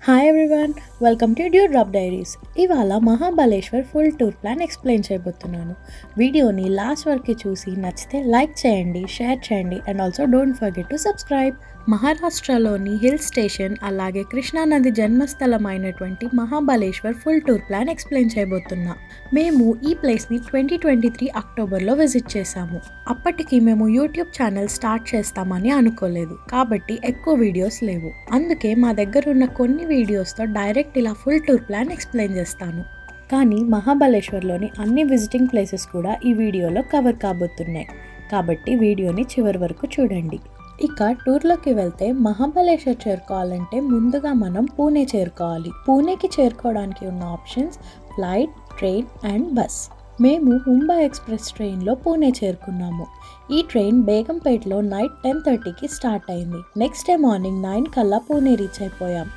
Hi everyone, welcome to dew drop diaries. ఇవాళ Mahabaleshwar full tour plan explain చేయబోతున్నాను. వీడియోని last వరకు చూసి నచ్చితే లైక్ చేయండి, షేర్ చేయండి and also don't forget to subscribe. మహారాష్ట్రలోని హిల్ స్టేషన్ అలాగే కృష్ణానది జన్మస్థలమైనటువంటి Mahabaleshwar full tour plan explain చేయబోతున్నా. మేము ఈ ప్లేస్ని 2023 అక్టోబర్లో విజిట్ చేశాము. అప్పటికి మేము యూట్యూబ్ ఛానల్ స్టార్ట్ చేస్తామని అనుకోలేదు, కాబట్టి ఎక్కువ వీడియోస్ లేవు. అందుకే మా దగ్గర ఉన్న కొన్ని వీడియోస్తో డైరెక్ట్ ఇలా ఫుల్ టూర్ ప్లాన్ ఎక్స్ప్లెయిన్ చేస్తాను. కానీ మహాబలేశ్వర్లోని అన్ని విజిటింగ్ ప్లేసెస్ కూడా ఈ వీడియోలో కవర్ కాబోతున్నాయి, కాబట్టి వీడియోని చివరి వరకు చూడండి. ఇక టూర్లోకి వెళ్తే మహాబలేశ్వర్ చేరుకోవాలంటే ముందుగా మనం పూణే చేరుకోవాలి. పూణేకి చేరుకోవడానికి ఉన్న options flight, train and bus. మేము ముంబై ఎక్స్ప్రెస్ ట్రైన్లో పూణే చేరుకున్నాము. ఈ ట్రైన్ బేగంపేటలో నైట్ 10:30కి స్టార్ట్ అయింది. నెక్స్ట్ డే మార్నింగ్ 9 కల్లా పూణే రీచ్ అయిపోయాం.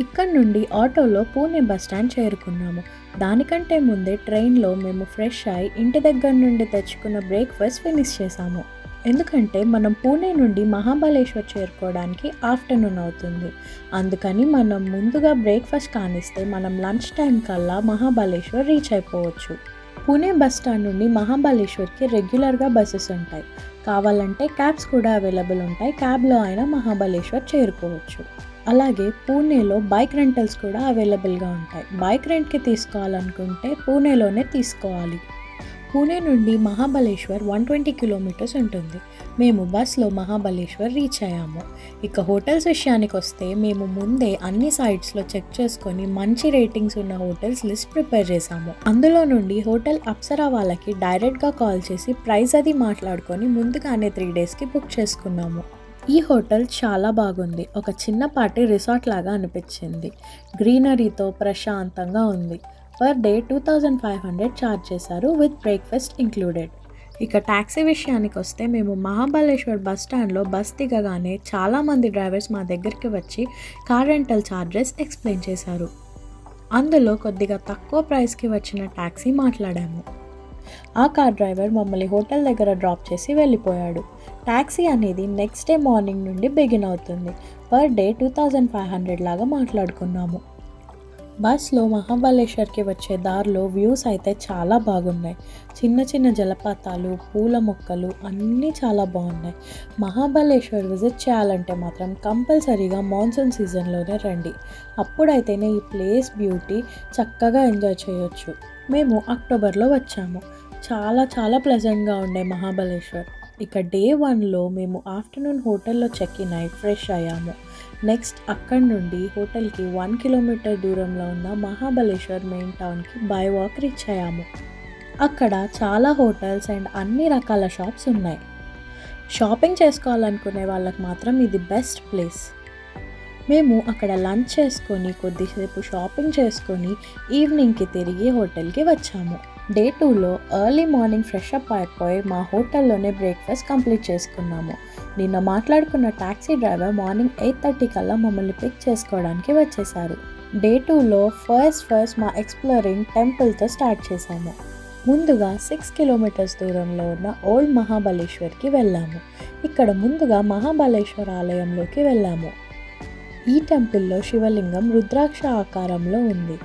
ఇక్కడ నుండి ఆటోలో పూణే బస్ స్టాండ్ చేరుకున్నాము. దానికంటే ముందే ట్రైన్లో మేము ఫ్రెష్ అయి ఇంటి దగ్గర నుండి తెచ్చుకున్న బ్రేక్ఫాస్ట్ ఫినిష్ చేసాము. ఎందుకంటే మనం పూణే నుండి మహాబలేశ్వర్ చేరుకోవడానికి ఆఫ్టర్నూన్ అవుతుంది. అందుకని మనం ముందుగా బ్రేక్ఫాస్ట్ కానిస్తే మనం లంచ్ టైం కల్లా మహాబలేశ్వర్ రీచ్ అయిపోవచ్చు. పూణే బస్ స్టాండ్ నుండి మహాబలేశ్వర్కి రెగ్యులర్గా బస్సెస్ ఉంటాయి. కావాలంటే క్యాబ్స్ కూడా అవైలబుల్ ఉంటాయి. క్యాబ్లో అయినా మహాబలేశ్వర్ చేరుకోవచ్చు. అలాగే పూణేలో బైక్ రెంటల్స్ కూడా అవైలబుల్గా ఉంటాయి. బైక్ రెంట్కి తీసుకోవాలనుకుంటే పూణేలోనే తీసుకోవాలి. పూణే నుండి మహాబలేశ్వర్ 120 కిలోమీటర్స్ ఉంటుంది. మేము బస్లో మహాబలేశ్వర్ రీచ్ అయ్యాము. ఇక హోటల్స్ విషయానికి వస్తే మేము ముందే అన్ని సైట్స్లో చెక్ చేసుకొని మంచి రేటింగ్స్ ఉన్న హోటల్స్ లిస్ట్ ప్రిపేర్ చేసాము. అందులో నుండి హోటల్ అప్సరా వాళ్ళకి డైరెక్ట్గా కాల్ చేసి ప్రైస్ అది మాట్లాడుకొని ముందుగానే 3 డేస్కి బుక్ చేసుకున్నాము. ఈ హోటల్ చాలా బాగుంది. ఒక చిన్నపాటి రిసార్ట్ లాగా అనిపించింది. గ్రీనరీతో ప్రశాంతంగా ఉంది. పర్ డే 2500 ఛార్జ్ చేశారు విత్ బ్రేక్ఫాస్ట్ ఇంక్లూడెడ్. ఇక ట్యాక్సీ విషయానికి వస్తే మేము మహాబలేశ్వర్ బస్ స్టాండ్లో బస్ దిగగానే చాలామంది డ్రైవర్స్ మా దగ్గరికి వచ్చి కార్ రెంటల్ ఛార్జెస్ ఎక్స్ప్లెయిన్ చేశారు. అందులో కొద్దిగా తక్కువ ప్రైస్కి వచ్చిన ట్యాక్సీ మాట్లాడాము. ఆ కార్ డ్రైవర్ మమ్మల్ని హోటల్ దగ్గర డ్రాప్ చేసి వెళ్ళిపోయాడు. ట్యాక్సీ అనేది నెక్స్ట్ డే మార్నింగ్ నుండి బిగిన్ అవుతుంది. పర్ డే 2500 లాగా మాట్లాడుకున్నాము. బస్లో మహాబలేశ్వర్కి వచ్చే దారిలో వ్యూస్ అయితే చాలా బాగున్నాయి. చిన్న చిన్న జలపాతాలు, పూల మొక్కలు అన్నీ చాలా బాగున్నాయి. మహాబలేశ్వర్ విజిట్ చేయాలంటే మాత్రం కంపల్సరీగా మాన్సూన్ సీజన్లోనే రండి. అప్పుడైతేనే ఈ ప్లేస్ బ్యూటీ చక్కగా ఎంజాయ్ చేయొచ్చు. మేము అక్టోబర్లో వచ్చాము. చాలా చాలా ప్లెజెంట్గా ఉండే మహాబలేశ్వర్. ఇక డే 1లో మేము ఆఫ్టర్నూన్ హోటల్లో చెక్ ఇన్ అయి ఫ్రెష్ అయ్యాము. నెక్స్ట్ అక్కడి నుండి హోటల్కి 1 కిలోమీటర్ దూరంలో ఉన్న మహాబలేశ్వర్ మెయిన్ టౌన్కి బై వాక్ రీచ్ అయ్యాము. అక్కడ చాలా హోటల్స్ అండ్ అన్ని రకాల షాప్స్ ఉన్నాయి. షాపింగ్ చేసుకోవాలనుకునే వాళ్ళకి మాత్రం ఇది బెస్ట్ ప్లేస్. మేము అక్కడ లంచ్ చేసుకొని కొద్దిసేపు షాపింగ్ చేసుకొని ఈవినింగ్కి తిరిగి హోటల్కి వచ్చాము. డే 2లో ఎర్లీ మార్నింగ్ ఫ్రెష్ అప్ అయిపోయి మా హోటల్లోనే బ్రేక్ఫాస్ట్ కంప్లీట్ చేసుకున్నాము. నిన్న మాట్లాడుకున్న ట్యాక్సీ డ్రైవర్ మార్నింగ్ 8:30 కల్లా మమ్మల్ని పిక్ చేసుకోవడానికి వచ్చేసారు. డే 2లో ఫస్ట్ మా ఎక్స్ప్లోరింగ్ టెంపుల్తో స్టార్ట్ చేశాము. ముందుగా 6 కిలోమీటర్స్ దూరంలో ఉన్న ఓల్డ్ మహాబలేశ్వర్కి వెళ్ళాము. ఇక్కడ ముందుగా మహాబలేశ్వర్ ఆలయంలోకి వెళ్ళాము. ఈ టెంపుల్లో శివలింగం రుద్రాక్ష ఆకారంలో ఉంది.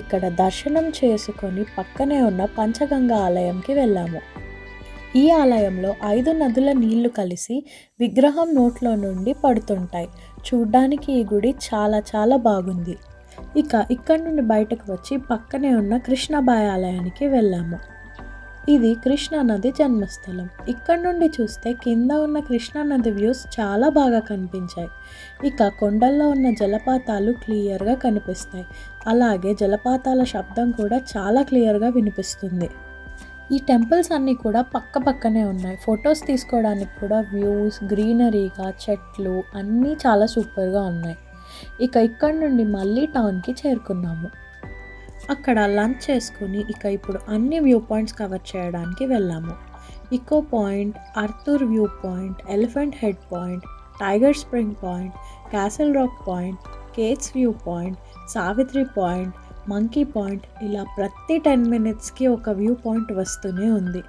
ఇక్కడ దర్శనం చేసుకొని పక్కనే ఉన్న పంచగంగా ఆలయంకి వెళ్ళాము. ఈ ఆలయంలో 5 నదుల నీళ్లు కలిసి విగ్రహం నోట్లో నుండి పడుతుంటాయి. చూడ్డానికి ఈ గుడి చాలా చాలా బాగుంది. ఇక్కడ నుండి బయటకు వచ్చి పక్కనే ఉన్న కృష్ణబాయి ఆలయానికి వెళ్ళాము. ఇది కృష్ణానది జన్మస్థలం. ఇక్కడ నుండి చూస్తే కింద ఉన్న కృష్ణానది వ్యూస్ చాలా బాగా కనిపించాయి. కొండల్లో ఉన్న జలపాతాలు క్లియర్గా కనిపిస్తాయి. అలాగే జలపాతాల శబ్దం కూడా చాలా క్లియర్గా వినిపిస్తుంది. ఈ టెంపుల్స్ అన్నీ కూడా పక్కనే ఉన్నాయి. ఫొటోస్ తీసుకోవడానికి కూడా వ్యూస్, గ్రీనరీగా చెట్లు అన్నీ చాలా సూపర్గా ఉన్నాయి. ఇక్కడ నుండి మళ్ళీ టౌన్కి చేరుకున్నాము. అక్కడ లంచ్ చేసుకుని ఇప్పుడు అన్ని వ్యూ పాయింట్స్ కవర్ చేయడానికి వెళ్ళాము. Echo point, Arthur view point, elephant head point, tiger spring point, castle rock point, Kate's view point, Savitri point, monkey point ఇలా ప్రతి 10 మినిట్స్కి ఒక వ్యూ పాయింట్ వస్తూనే ఉంది.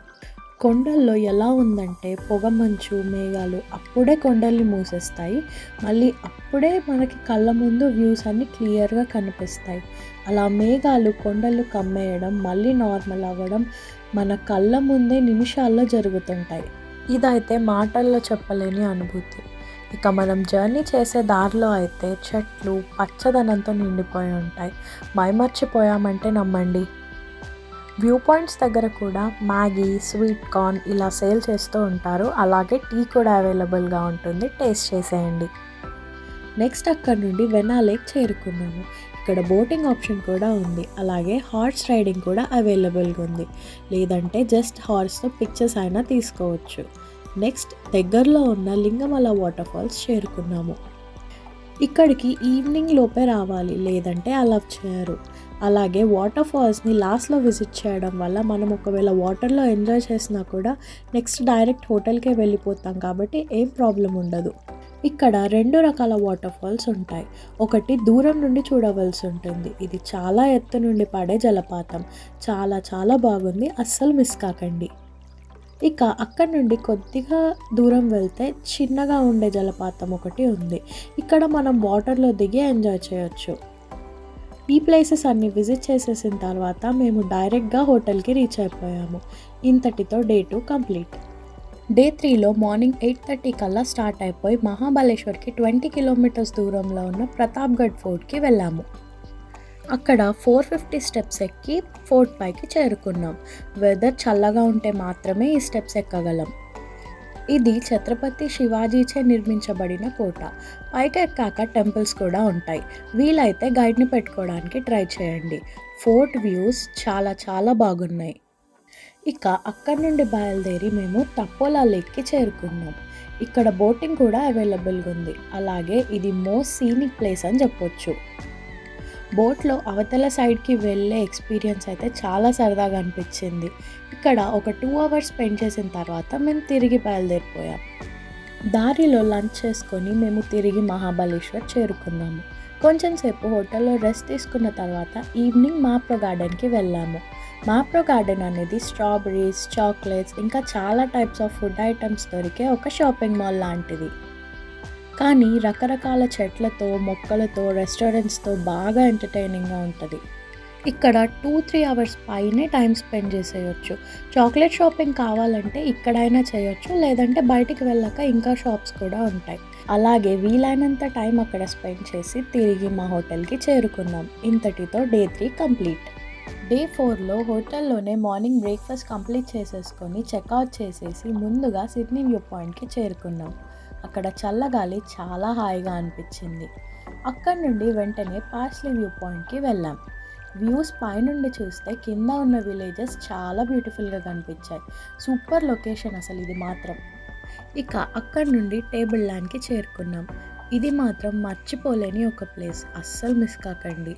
కొండల్లో ఎలా ఉందంటే పొగమంచు, మేఘాలు అప్పుడే కొండల్ని మూసేస్తాయి. మళ్ళీ అప్పుడే మనకి కళ్ళ ముందు వ్యూస్ అన్నీ క్లియర్‌గా కనిపిస్తాయి. అలా మేఘాలు కొండలు కమ్మేయడం, మళ్ళీ నార్మల్ అవ్వడం మన కళ్ళ ముందే నిమిషాల్లో జరుగుతుంటాయి. ఇదైతే మాటల్లో చెప్పలేని అనుభూతి. ఇక మనం జర్నీ చేసే దారిలో అయితే చెట్లు పచ్చదనంతో నిండిపోయి ఉంటాయి. మైమర్చిపోయామంటే నమ్మండి. వ్యూ పాయింట్స్ దగ్గర కూడా మ్యాగీ, స్వీట్ కార్న్ ఇలా సేల్ చేస్తూ ఉంటారు. అలాగే టీ కూడా అవైలబుల్‌గా ఉంటుంది. టేస్ట్ చేసేయండి. నెక్స్ట్ అక్కడి నుండి వెన్నా లేక్ చేరుకున్నాము. ఇక్కడ బోటింగ్ ఆప్షన్ కూడా ఉంది. అలాగే హార్స్ రైడింగ్ కూడా అవైలబుల్‌గా ఉంది. లేదంటే జస్ట్ హార్స్‌తో పిక్చర్స్ అయినా తీసుకోవచ్చు. నెక్స్ట్ దగ్గరలో ఉన్న లింగమల వాటర్ ఫాల్స్ చేరుకున్నాము. ఇక్కడికి ఈవినింగ్ లోపే రావాలి, లేదంటే అలౌ చేయరు. అలాగే వాటర్ ఫాల్స్‌ని లాస్ట్‌లో విజిట్ చేయడం వల్ల మనం ఒకవేళ వాటర్‌లో ఎంజాయ్ చేసినా కూడా నెక్స్ట్ డైరెక్ట్ హోటల్‌కే వెళ్ళిపోతాం కాబట్టి ఏం ప్రాబ్లమ్ ఉండదు. ఇక్కడ 2 రకాల వాటర్ ఫాల్స్ ఉంటాయి. ఒకటి దూరం నుండి చూడవలసి ఉంటుంది. ఇది చాలా ఎత్తు నుండి పడే జలపాతం. చాలా చాలా బాగుంది. అస్సలు మిస్ కాకండి. ఇక అక్కడి నుండి కొద్దిగా దూరం వెళ్తే చిన్నగా ఉండే జలపాతం ఒకటి ఉంది. ఇక్కడ మనం వాటర్‌లో దిగి ఎంజాయ్ చేయొచ్చు. ఈ ప్లేసెస్ అన్నీ విజిట్ చేసేసిన తర్వాత మేము డైరెక్ట్‌గా హోటల్‌కి రీచ్ అయిపోయాము. ఇంతటితో డే 2 కంప్లీట్. డే 3లో మార్నింగ్ 8:30 కల్లా స్టార్ట్ అయిపోయి మహాబలేశ్వర్‌కి 20 కిలోమీటర్స్ దూరంలో ఉన్న ప్రతాప్‌గఢ్ ఫోర్ట్‌కి వెళ్ళాము. అక్కడ 450 స్టెప్స్ ఎక్కి ఫోర్ట్ పైకి చేరుకున్నాం. వెదర్ చల్లగా ఉంటే మాత్రమే ఈ స్టెప్స్ ఎక్కగలం. ఇది ఛత్రపతి శివాజీచే నిర్మించబడిన కోట. పైకి ఎక్కాక టెంపుల్స్ కూడా ఉంటాయి. వీలైతే గైడ్‌ని పెట్టుకోవడానికి ట్రై చేయండి. ఫోర్ట్ వ్యూస్ చాలా చాలా బాగున్నాయి. ఇక అక్కడి నుండి బయలుదేరి మేము తపోలా లేక్‌కి చేరుకున్నాం. ఇక్కడ బోటింగ్ కూడా అవైలబుల్‌గా ఉంది. అలాగే ఇది మోస్ట్ సీనిక్ ప్లేస్ అని చెప్పొచ్చు. బోట్‌లో అవతల సైడ్‌కి వెళ్ళే ఎక్స్‌పీరియన్స్ అయితే చాలా సరదాగా అనిపించింది. ఇక్కడ ఒక 2 అవర్స్ స్పెండ్ చేసిన తర్వాత మేము తిరిగి బయలుదేరిపోయాం. దారిలో లంచ్ చేసుకొని మేము తిరిగి మహాబలేశ్వర్ చేరుకున్నాము. కొంచెం సేపు హోటల్‌లో రెస్ట్ తీసుకున్న తర్వాత ఈవినింగ్ మాప్రో గార్డెన్‌కి వెళ్ళాము. మాప్రో గార్డెన్ అనేది స్ట్రాబెర్రీస్, చాక్లెట్స్ ఇంకా చాలా టైప్స్ ఆఫ్ ఫుడ్ ఐటమ్స్ దొరికే ఒక షాపింగ్ మాల్ లాంటిది. కానీ రకరకాల చెట్లతో, మొక్కలతో, రెస్టారెంట్స్‌తో బాగా ఎంటర్‌టైనింగ్‌గా ఉంటది. ఇక్కడ 2-3 అవర్స్ పైనే టైమ్ స్పెండ్ చేసేయొచ్చు. చాక్లెట్ షాపింగ్ కావాలంటే ఇక్కడైనా చేయొచ్చు. లేదంటే బయటికి వెళ్ళాక ఇంకా షాప్స్ కూడా ఉంటాయి. అలాగే వీలైనంత టైం అక్కడ స్పెండ్ చేసి తిరిగి మా హోటల్‌కి చేరుకున్నాం. ఇంతటితో డే 3 కంప్లీట్. డే 4లో హోటల్‌లోనే మార్నింగ్ బ్రేక్‌ఫాస్ట్ కంప్లీట్ చేసేసుకొని చెక్‌ఔట్ చేసేసి ముందుగా సిడ్నీ వ్యూ పాయింట్‌కి చేరుకున్నాం. అక్కడ చల్లగాలి చాలా హాయిగా అనిపించింది. అక్కడి నుండి వెంటనే పార్స్లీ వ్యూ పాయింట్‌కి వెళ్ళాం. వ్యూస్ పైనుండి చూస్తే కింద ఉన్న విలేజెస్ చాలా బ్యూటిఫుల్‌గా కనిపించాయి. సూపర్ లొకేషన్ అసలు ఇది మాత్రం. ఇక అక్కడి నుండి టేబుల్ ల్యాండ్‌కి చేరుకున్నాం. ఇది మాత్రం మర్చిపోలేని ఒక ప్లేస్. అస్సలు మిస్ కాకండి.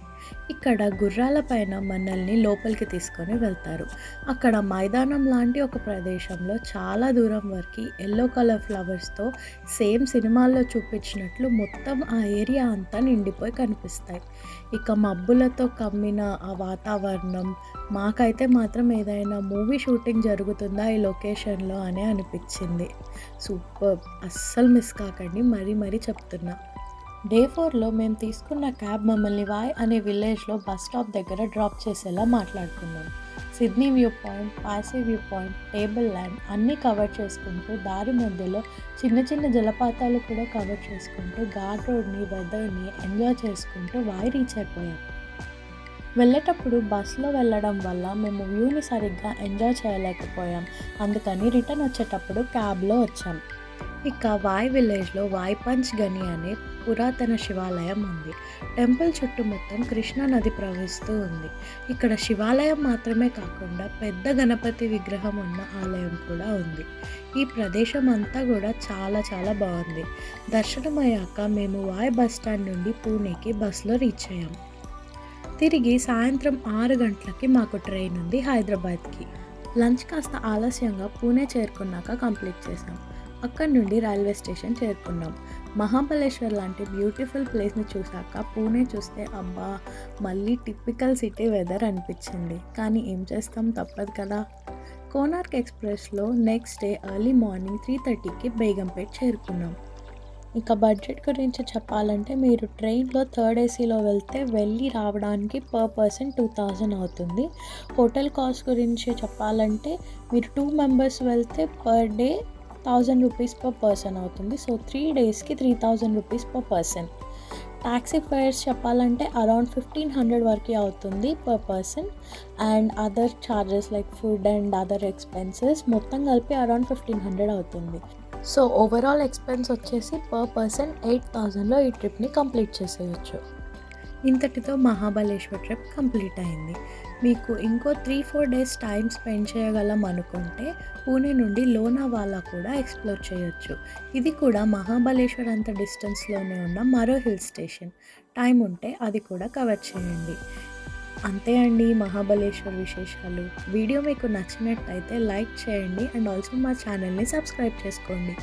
ఇక్కడ గుర్రాల పైన మనల్ని లోపలికి తీసుకొని వెళ్తారు. అక్కడ మైదానం లాంటి ఒక ప్రదేశంలో చాలా దూరం వరకు యెల్లో కలర్ ఫ్లవర్స్‌తో సేమ్ సినిమాల్లో చూపించినట్లు మొత్తం ఆ ఏరియా అంతా నిండిపోయి కనిపిస్తాయి. ఇక మబ్బులతో కమ్మిన ఆ వాతావరణం మాకైతే మాత్రం ఏదైనా మూవీ షూటింగ్ జరుగుతుందా ఈ లొకేషన్‌లో అనే అనిపించింది. సూపర్బ్! అస్సలు మిస్ కాకండి. మరీ చెప్తున్నా. డే 4లో మేము తీసుకున్న క్యాబ్ మమ్మల్ని వాయ్ అనే విలేజ్‌లో బస్ స్టాప్ దగ్గర డ్రాప్ చేసేలా మాట్లాడుకున్నాం. Sydney view point, parsley view point, table land అన్నీ కవర్ చేసుకుంటూ దారి మధ్యలో చిన్న జలపాతాలు కూడా కవర్ చేసుకుంటూ ఘాట్ రోడ్‌ని, వెదర్‌ని ఎంజాయ్ చేసుకుంటూ వాయ్ రీచ్ అయిపోయాం. వెళ్ళేటప్పుడు బస్‌లో వెళ్ళడం వల్ల మేము వ్యూని సరిగ్గా ఎంజాయ్ చేయలేకపోయాం. అందుకని రిటర్న్ వచ్చేటప్పుడు క్యాబ్‌లో వచ్చాం. ఇక వాయ్ విలేజ్‌లో వాయ్ పంచ్ గని అనే పురాతన శివాలయం ఉంది. టెంపుల్ చుట్టూ మొత్తం కృష్ణా నది ప్రవహిస్తూ ఉంది. ఇక్కడ శివాలయం మాత్రమే కాకుండా పెద్ద గణపతి విగ్రహం ఉన్న ఆలయం కూడా ఉంది. ఈ ప్రదేశం అంతా కూడా చాలా చాలా బాగుంది. దర్శనం అయ్యాక మేము వాయ్ బస్ స్టాండ్ నుండి పూణేకి బస్‌లో రీచ్ అయ్యాం. తిరిగి సాయంత్రం 6 గంటలకి మాకు ట్రైన్ ఉంది హైదరాబాద్‌కి. లంచ్ కాస్త ఆలస్యంగా పూణే చేరుకున్నాక కంప్లీట్ చేసాం. అక్కడి నుండి రైల్వే స్టేషన్ చేరుకున్నాం. మహాబలేశ్వర్ లాంటి బ్యూటిఫుల్ ప్లేస్‌ని చూసాక పూణే చూస్తే అబ్బా! మళ్ళీ టిపికల్ సిటీ వెదర్ అనిపించింది. కానీ ఏం చేస్తాం, తప్పదు కదా! కోనార్క్ ఎక్స్‌ప్రెస్‌లో నెక్స్ట్ డే ఎర్లీ మార్నింగ్ 3:30కి బేగంపేట్ చేరుకున్నాం. ఇక బడ్జెట్ గురించి చెప్పాలంటే మీరు ట్రైన్‌లో థర్డ్ ఏసీలో వెళ్తే వెళ్ళి రావడానికి పర్ పర్సన్ 2000 అవుతుంది. హోటల్ కాస్ట్ గురించి చెప్పాలంటే మీరు 2 మెంబర్స్ వెళ్తే per day 1000 rupees per person అవుతుంది. సో 3 డేస్‌కి 3000 rupees per person. Taxi fares చెప్పాలంటే అరౌండ్ 1500 వరకే అవుతుంది per person. And other charges like food and other expenses మొత్తం కలిపి అరౌండ్ 1500 అవుతుంది. సో ఓవరాల్ ఎక్స్‌పెన్స్ వచ్చేసి పర్ పర్సన్ 8000లో ఈ ట్రిప్‌ని కంప్లీట్ చేసేయొచ్చు. ఇంతటితో మహాబలేశ్వర్ ట్రిప్ కంప్లీట్ అయింది. మీకు ఇంకో 3-4 డేస్ టైం స్పెండ్ చేయగలం అనుకుంటే పూణే నుండి లోనావాలా కూడా ఎక్స్‌ప్లోర్ చేయొచ్చు. ఇది కూడా మహాబలేశ్వర్ అంత డిస్టెన్స్‌లోనే ఉన్న మరో హిల్ స్టేషన్. టైం ఉంటే అది కూడా కవర్ చేయండి. అంతే అండి మహాబలేశ్వర్ విశేషాలు. వీడియో మీకు నచ్చినట్టయితే లైక్ చేయండి అండ్ ఆల్సో మా ఛానల్‌ని సబ్స్క్రైబ్ చేసుకోండి.